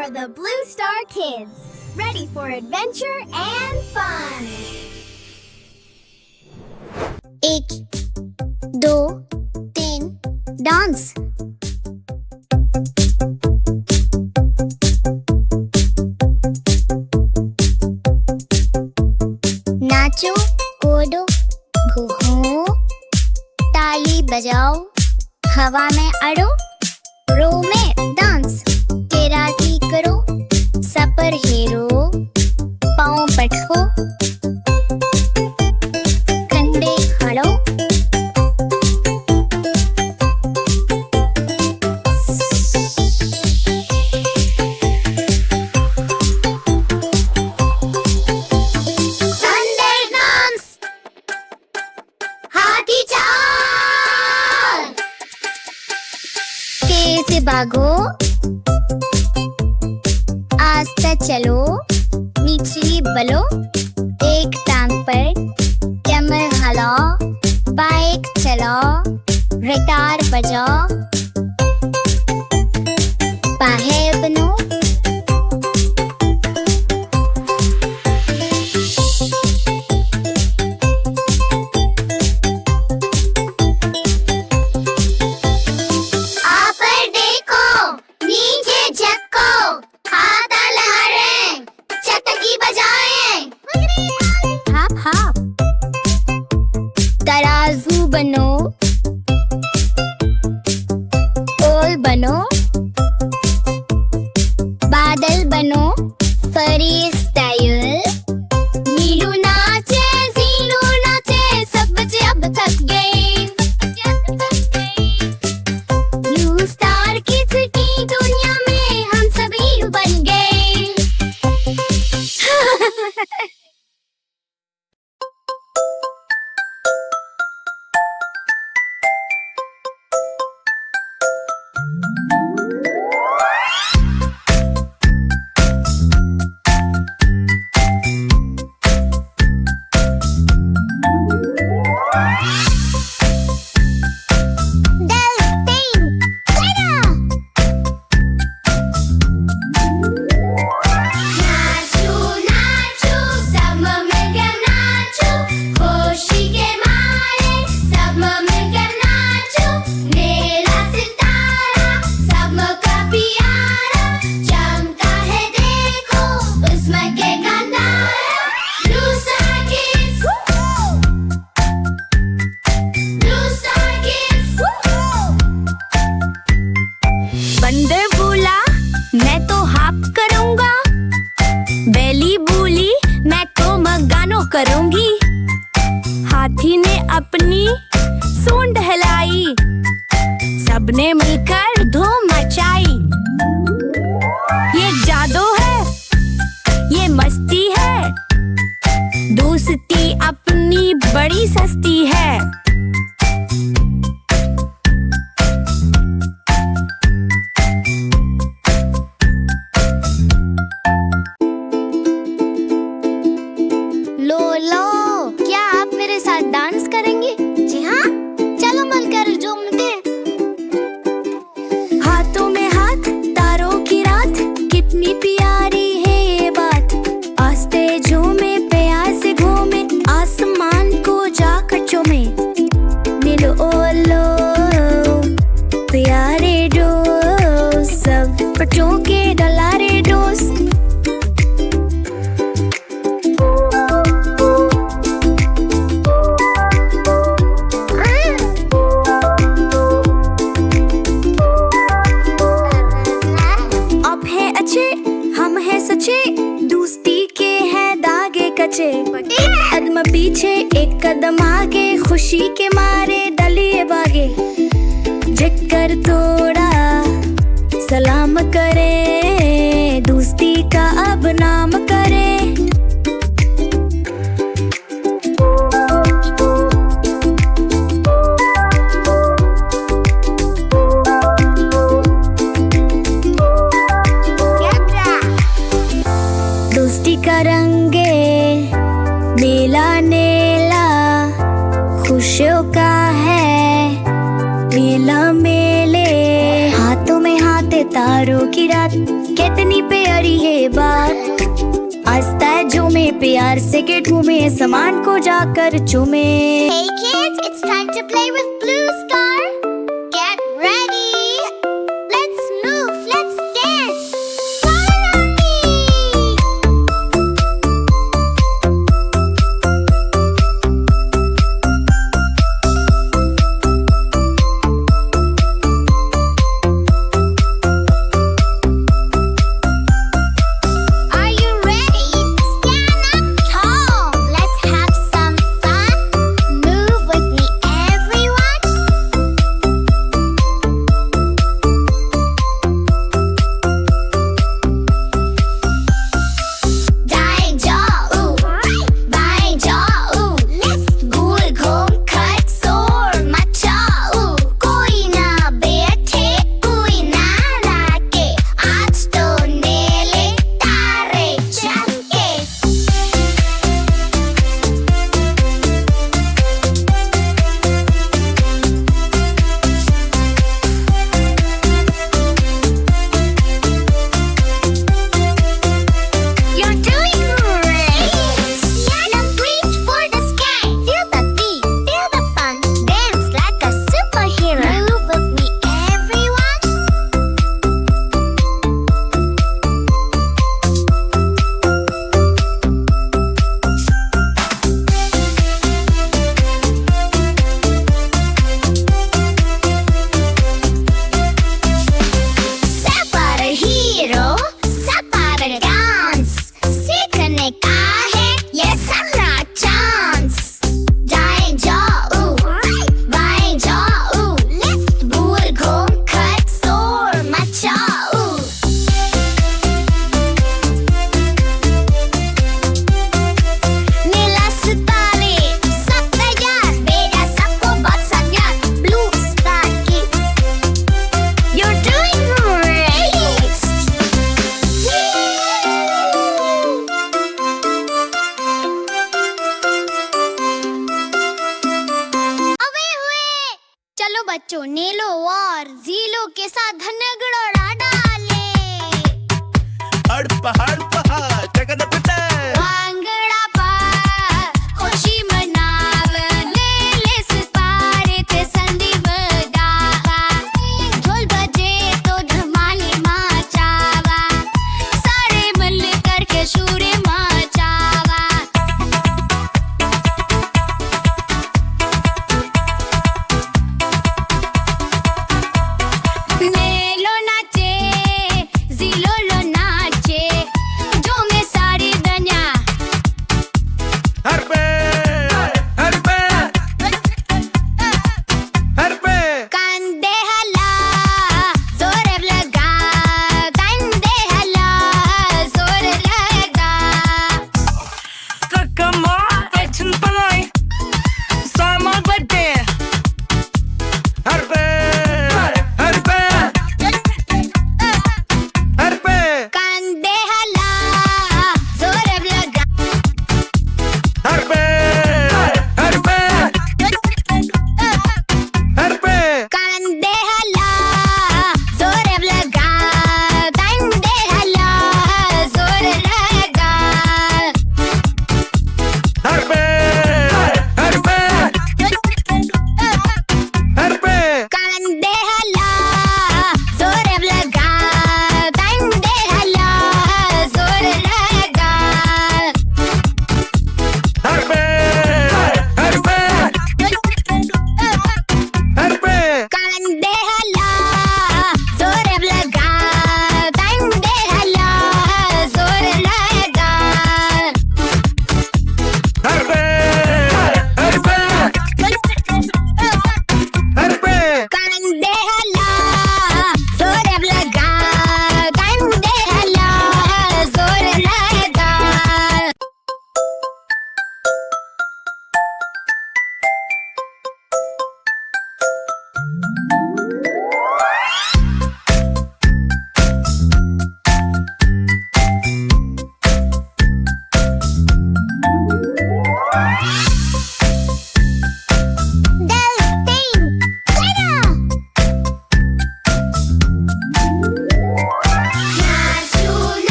are the Blue Star Kids, ready for adventure and fun. 1, 2, 3, dance. नाचो, कूदो, घूमो, ताली बजाओ, हवा में अड़ो, रो में डांस, केराटी करो, सुपर हीरो, पाँव पटको, कंधे खड़ो, थंडर डांस, हाथी चाल, तेज भागो, आस्ते चलो, नीचे बलो, एक टांग पर कमर हिलाओ, बाइक चलाओ, गिटार बजाओ, बाहें बनो, ऊपर देखो, नीचे झपको, हाथ लहरें, चटकी बजाएं, हाप हाप, तराजू बनो, ओल बनो, बादल बनो, फ्री स्टाइल, नीलू नाचे, जीनू नाचे, सब बच्चे अब थक गए, ब्लू स्टार किड्स की दुनिया में हम सभी बन गए। नाचो नाचो सब मिलकर नाचो, खुशी के मारे सब मिलकर नाचो, मेरा सितारा सबका प्यारा चमका है देखो उसमें के Gandhara, blue star kids, blue star kids. बंदर बोला मैं तो हाप करूंगा, बैली बोली मैं तो मगानो करूंगी, हाथी ने अपनी सूंड हिलाई, सबने मिलकर धूम मचाई। ये जादू है, ये मस्ती है, दोस्ती अपनी बड़ी सस्ती है। लो, क्या आप मेरे साथ डांस करेंगे? जी हाँ, चलो मिलकर झूमते। हाथों में हाथ, तारों की रात, कितनी प्यारी है ये बात, आस्ते झूमे, प्यार से घूमे, आसमान को जाकर चूमे, नीलो ओलो, प्यारे दोस्त, सब बच्चों के डलारे दोस्त। अब है अच्छे, हम हैं सच्चे, दोस्ती के हैं धागे कच्चे, कदम पीछे एक कदम आगे, खुशी के मारे डलिए भागे, जिक्र तोड़ा सलाम करें, दोस्ती का अब नाम करें। दोस्ती का रंगे नीला नीला, खुशियों का है नीला मेले, हाथों में हाथ तारों की रात। कितनी प्यारी है बात, आस्ता है जो में प्यार से के ठूमे, सामान को जाकर चूमे। Hey kids, it's time to play with Blue Star. Get ready. Let's move, let's dance. Follow me. Are you ready? Stand up tall. Let's have some fun. Move with me, everyone. दाएं जाओ, बाएं जाओ, गोल घूम कर शोर मचाओ। कोई ना बैठे, कोई ना लाके, आज तो नेले तारे चल के। You're doing great! Now reach for the sky. Feel the beat, feel the fun. Dance like a superhero. Move with me, everyone. Sapphire hero, sapphire dance. सीखने का है ये सारा चांस। दाएं जाओ, बाएं जाओ, गोल घूम कर शोर मचाओ। नीला सितारे सब तैयार, मेरा सबको बहुत साथ Blue Star Kids. You're doing great! अबे हुए! चलो बच्चों, नीलो और जीलो के साथ धनगड़ोड़ा डाले। हड़ पहाड़ पहाड़ जगद पिता भांगड़ा पार, खुशी मनाव, नीले सितारे ते संधी बजावा। ढोल बजे तो धमाली मचावा, सारे मिल करके शोर मचावा। नेलो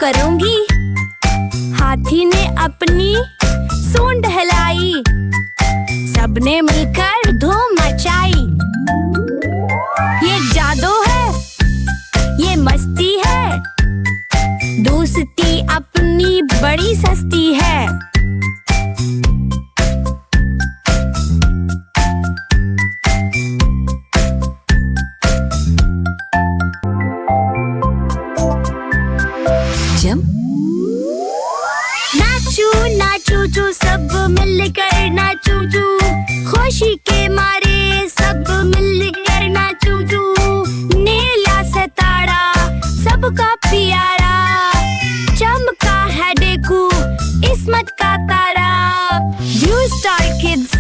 करूंगी। हाथी ने अपनी सूंड हिलाई, सबने मिलकर धूम मचाई। ये जादू है, ये मस्ती है, दोस्ती अपनी बड़ी सस्ती है। नाचू नाचू चू सब मिलकर नाचू चू, खुशी के मारे सब मिलकर नाचू चू। नीला सितारा सबका प्यारा, चमका है देखो किस्मत का तारा। Blue star kids,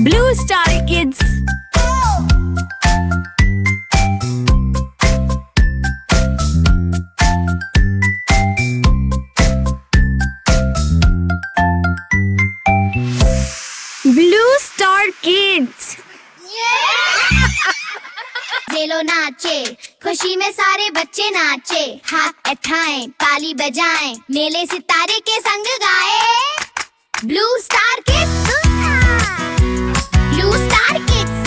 blue star kids. Blue star kids. जेलो नाचे, खुशी में सारे बच्चे नाचे, हाथ उठाएं, ताली बजाएं, नीले सितारे के संग गाए। Blue star kids, blue star kids.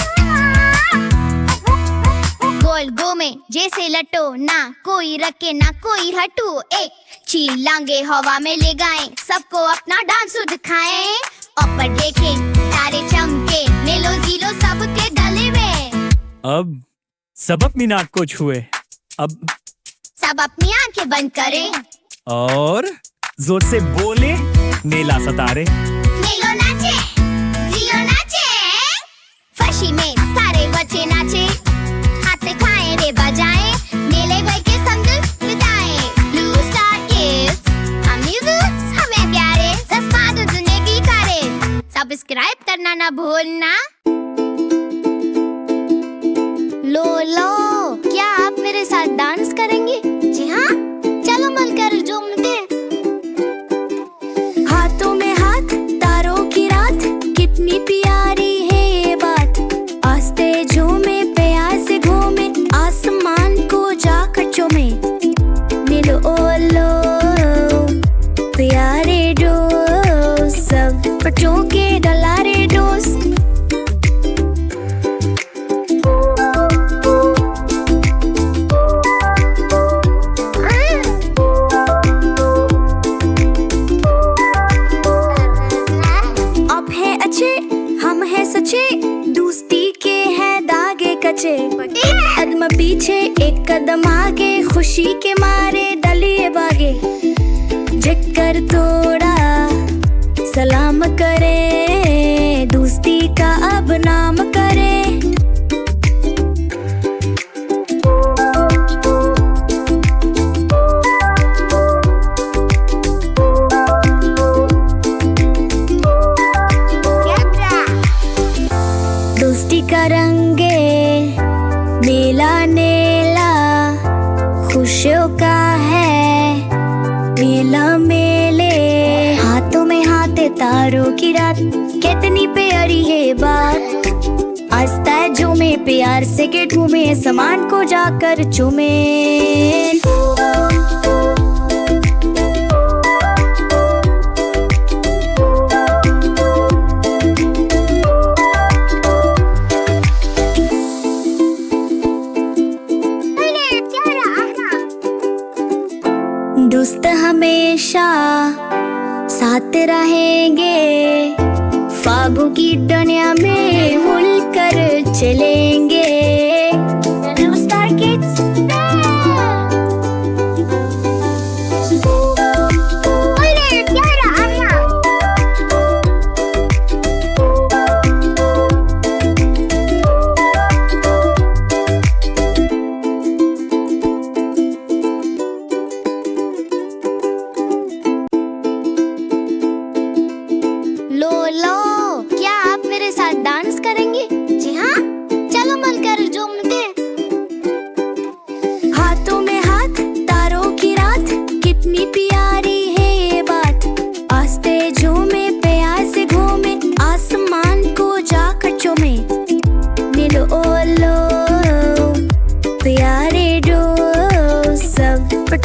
गोल गो में जैसे लटो, ना कोई रखे ना कोई हटो। एक छीलांगे हवा में ले गाएं, सबको अपना डांस दिखाएं। ऊपर देखें तारे चमके, नीलो जीलो सबके गले में। अब सब अपनी नाक को छुए, अब सब अपनी आंखें बंद करें और जोर से बोले नीला सितारे। नीलो नाचे, जियो नाचे, खुशी में सारे बच्चे नाचे, हाथ खाएं रे बजाएं, नीले भाई के संग बिताएं। ब्लू स्टार किड्स, हम न्यूज़ हमें प्यारे, जज्बात दुनिया की करे। सब्सक्राइब करना ना भूलना। लो, क्या आप मेरे साथ डांस करेंगे? जी हाँ, चलो मिलकर झूमते। हाथों में हाथ, तारों की रात, कितनी प्यारी है ये बात। आस्ते झूमे, प्यार से घूमे, आसमान को जाकर चूमे। नीलो ओलो प्यारे दोस्त, सब बच्चों के डलारे दोस्त। हम हैं सच्चे, दोस्ती के हैं दागे कच्चे। कदम पीछे एक कदम आगे, खुशी के मारे डलिए बागे। जिक्र थोड़ा सलाम करे, दोस्ती का अब नाम करे। दोस्ती का रंगे नीला नीला, खुशियों का है नीला मेले। हाथों में हाथ, तारों की रात, कितनी प्यारी है बात। आस्ता झूमे, प्यार से के घूमे, समान को जाकर चूमे। दोस्त हमेशा साथ रहेंगे, ख्वाबों की दुनिया में मिलकर चलेंगे। Blue star kids. लो, क्या आप मेरे साथ डांस करेंगे? जी हाँ, चलो मिलकर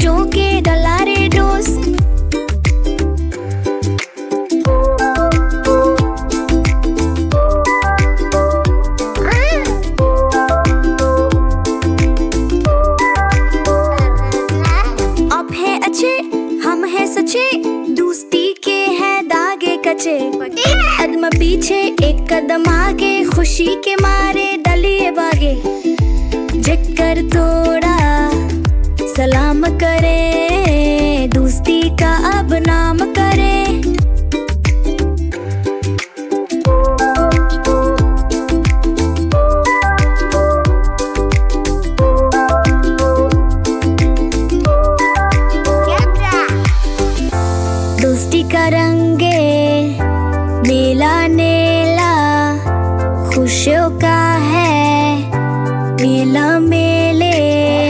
बच्चों के दलारे दोस्त। आप हैं अच्छे, हम हैं सच्चे, दोस्ती के हैं दागे कच्चे। कदम पीछे एक कदम आगे, खुशी के मारे डलिए बागे। जिक्र तोड़ा सलाम करे, दोस्ती का अब नाम करे। दोस्ती का रंगे नीला नीला, खुशियों का है नीला मेले।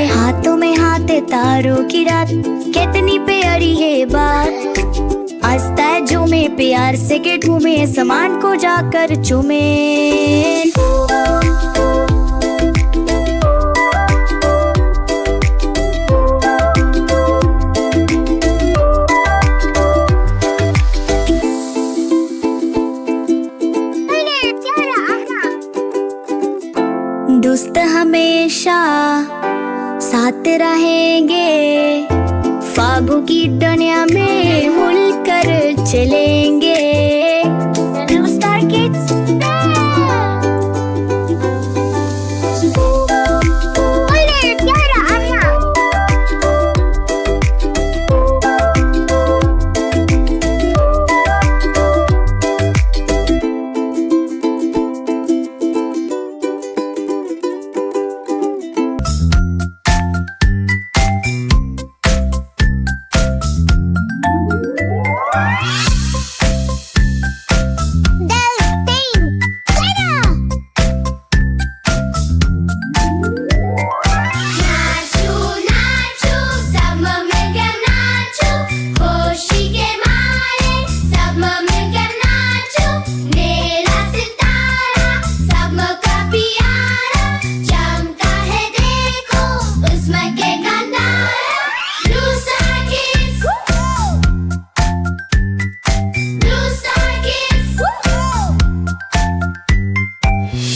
हाथों में हाथ तारों की रात, कितनी प्यारी है बात। आस्ता है झूमे प्यार से के ठूमे, समान को जाकर चूमे। दोस्त हमेशा साथ रहेंगे, ख्वाबों की दुनिया में मिलकर चलेंगे। Blue Star Kids।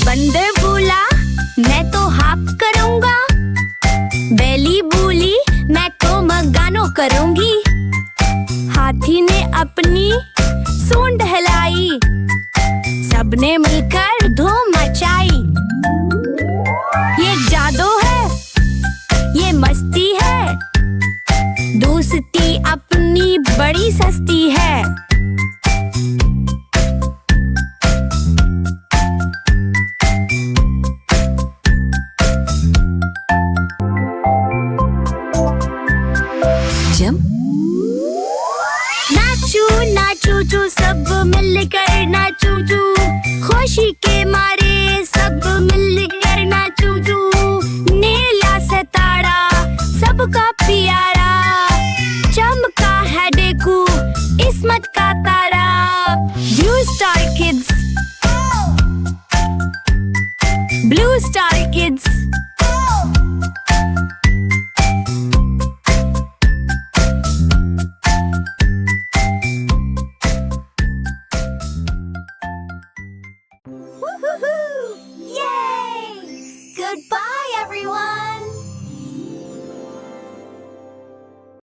बंदर बोला मैं तो हाप करूंगा, बैली बोली मैं तो मगानो करूंगी। हाथी ने अपनी सूंड हिलाई, सबने मिलकर धूम मचाई। ये जादू है, ये मस्ती है, दोस्ती अपनी बड़ी सस्ती है। नाचू नाचू चू सब मिलकर नाचू चू, खुशी के मारे सब मिलकर नाचू चू। नीला सितारा सबका प्यारा, चमका है देखो किस्मत का तारा। Blue star kids, blue star kids. Yay! Goodbye, everyone!